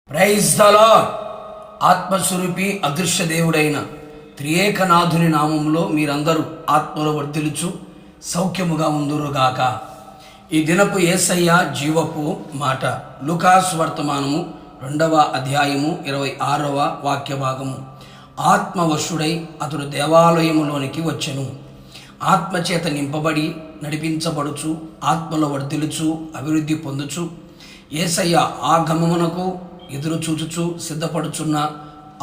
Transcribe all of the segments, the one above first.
Praise the lord. ఆత్మస్వరూపి అదృశ్య దేవుడైన త్రియేకనాథుని నామములో మీరందరూ ఆత్మలో వర్ధిల్లుచు సౌఖ్యముగా ఉందురుగాక. ఈ దినపు యేసయ్య జీవపు మాట లూకాసు వర్తమానము 2వ అధ్యాయము 26వ వాక్య భాగము. ఆత్మవశుడై అతడు దేవాలయములోనికి వచ్చెను. ఆత్మచేత నింపబడి నడిపించబడుచు ఆత్మలో వర్ధిల్లుచు అభివృద్ధి పొందుచు యేసయ్య ఆగమమునకు ఎదురు చూచుచు సిద్ధపడుచున్న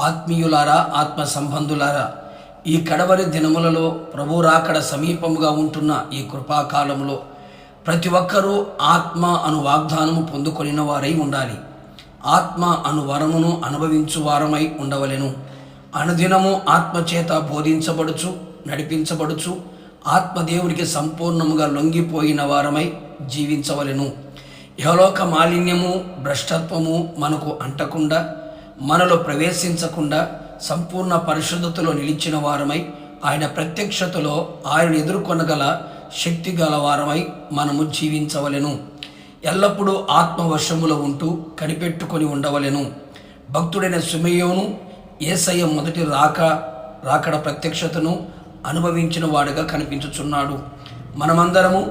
ఆత్మీయులారా, ఆత్మ సంబంధులారా, ఈ కడవరి దినములలో ప్రభు రాకడ సమీపముగా ఉంటున్న ఈ కృపాకాలంలో ప్రతి ఒక్కరూ ఆత్మ అను వాగ్దానము పొందుకొనిన వారై ఉండాలి. ఆత్మ అను వరమును అనుభవించు వారమై ఉండవలెను. అనుదినము ఆత్మచేత బోధించబడుచు నడిపించబడుచు ఆత్మదేవునికి సంపూర్ణముగా లొంగిపోయిన వారమై జీవించవలెను. ఇహలోక మాలిన్యము భ్రష్టత్వము మనకు అంటకుండా, మనలో ప్రవేశించకుండా సంపూర్ణ పరిశుద్ధతలో నిలిచిన వారమై ఆయన ప్రత్యక్షతలో ఆయన ఎదుర్కొనగల శక్తి గల వారమై మనము జీవించవలెను. ఎల్లప్పుడూ ఆత్మవశములో ఉంటూ కనిపెట్టుకొని ఉండవలెను. భక్తుడైన సిమెయోను యేసయ్య మొదటి రాకడ ప్రత్యక్షతను అనుభవించిన వాడుగా కనిపించుచున్నాడు. మనమందరము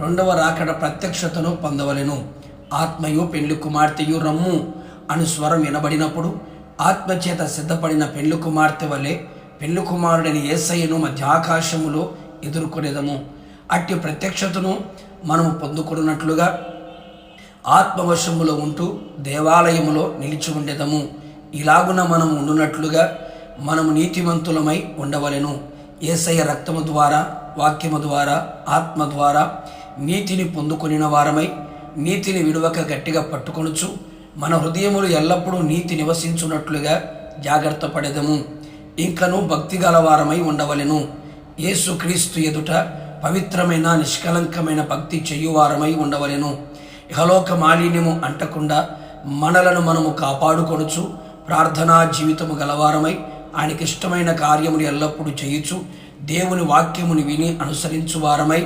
2వ రాకడ ప్రత్యక్షతను పొందవలెను. ఆత్మయు పెళ్లి కుమార్తెయు రమ్ము అను స్వరం వినబడినప్పుడు ఆత్మచేత సిద్ధపడిన పెళ్లి కుమార్తె వలె పెళ్లి కుమారుడని యేసయ్యను మధ్యాకాశములో ఎదుర్కొనేదము. అట్టి ప్రత్యక్షతను మనము పొందుకున్నట్లుగా ఆత్మవశములో ఉంటూ దేవాలయములో నిలిచి ఉండేదము. ఇలాగున మనము ఉండునట్లుగా మనము నీతిమంతులమై ఉండవలెను. యేసయ్య రక్తము ద్వారా, వాక్యము ద్వారా, ఆత్మ ద్వారా నీతిని పొందుకొనిన వారమై నీతిని విడువక గట్టిగా పట్టుకొనుచు మన హృదయములు ఎల్లప్పుడూ నీతి నివసించున్నట్లుగా జాగ్రత్త పడెదము. ఇంకను భక్తి గల వారమై ఉండవలెను. యేసు క్రీస్తు ఎదుట పవిత్రమైన నిష్కలంకమైన భక్తి చెయ్యువారమై ఉండవలెను. ఇహలోక మాలిన్యము అంటకుండా మనలను మనము కాపాడుకొనుచు ప్రార్థనా జీవితము గలవారమై ఆయనకి ఇష్టమైన కార్యములు ఎల్లప్పుడూ చేయుచు దేవుని వాక్యముని విని అనుసరించు వారమై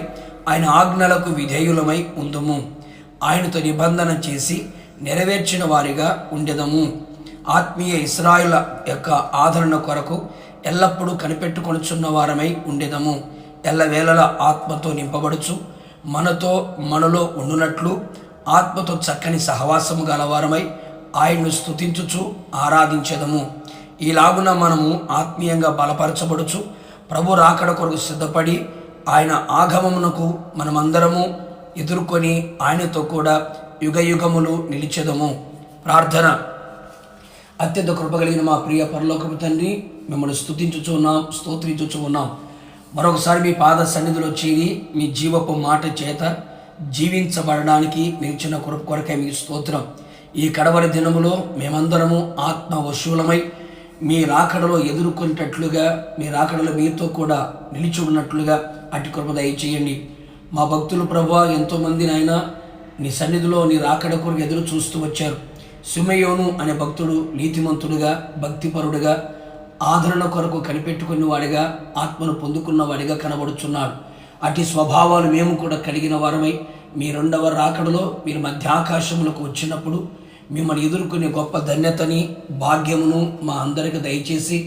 ఆయన ఆజ్ఞలకు విధేయులమై ఉందుము. ఆయనతో నిబంధన చేసి నెరవేర్చిన వారిగా ఉండెదము. ఆత్మీయ ఇశ్రాయేలు యొక్క ఆదరణ కొరకు ఎల్లప్పుడూ కనిపెట్టుకొనుచున్న వారమై ఉండెదము. ఎల్లవేళలా ఆత్మతో నింపబడుచు మనలో ఉండునట్లు ఆత్మతో చక్కని సహవాసము గలవారమై ఆయన్ను స్తుతించుచు ఆరాధించెదము. ఈలాగున మనము ఆత్మీయంగా బలపరచబడుచు ప్రభు రాకడ కొరకు సిద్ధపడి ఆయన ఆగమమునకు మనమందరము ఎదుర్కొని ఆయనతో కూడా యుగయుగములు నిలిచెదము. ప్రార్థన. అత్యంత కృపగలిగిన మా ప్రియ పరలోకపు తండ్రి, మిమ్మల్ని స్తుతించుచు ఉన్నాం, స్తోత్రించుచు ఉన్నాం. మరొకసారి మీ పాద సన్నిధిలో చేరి మీ జీవపు మాట చేత జీవించబడడానికి మీరు ఇచ్చిన కృప కొరకే మీకు స్తోత్రం. ఈ కడవరి దినములో మేమందరము ఆత్మ వశువులమై మీ రాకడలో ఎదుర్కొనేటట్లుగా, మీ రాకడలో మీతో కూడా నిలిచి ఉన్నట్లుగా అటు కృప దయచేయండి. మా భక్తులు ప్రభువా ఎంతోమంది నాయన నీ సన్నిధిలో నీ రాకడ కొరకు ఎదురు చూస్తూ వచ్చారు. సిమెయోను అనే భక్తుడు నీతిమంతుడుగా, భక్తిపరుడుగా, ఆదరణ కొరకు కనిపెట్టుకున్న వాడిగా, ఆత్మను పొందుకున్న వాడిగా కనబడుచున్నాడు. అటు స్వభావాలు మేము కూడా కలిగిన వారమై మీ 2వ రాకడలో మీరు మధ్యాకాశములకు వచ్చినప్పుడు మిమ్మల్ని ఎదుర్కొనే గొప్ప ధన్యతని, భాగ్యమును మా అందరికి దయచేసి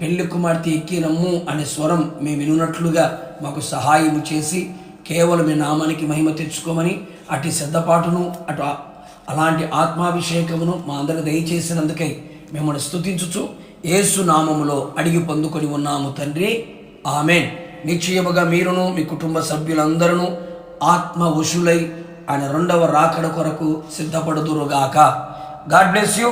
పెళ్లి కుమార్తె ఎక్కి రమ్ము అనే స్వరం మేము వినున్నట్లుగా మాకు సహాయం చేసి కేవలం మీ నామానికి మహిమ తెచ్చుకోమని అటు సిద్ధపాటును అలాంటి ఆత్మాభిషేకమును మా అందరికి దయచేసినందుకై మిమ్మల్ని స్తుతించుచు యేసు నామములో అడిగి పొందుకొని ఉన్నాము తండ్రి, ఆమెన్. నిశ్చయముగా మీరును మీ కుటుంబ సభ్యులందరూ ఆత్మ వశులై ఆయన 2వ రాకడ కొరకు సిద్ధపడుదురుగాక. God bless you.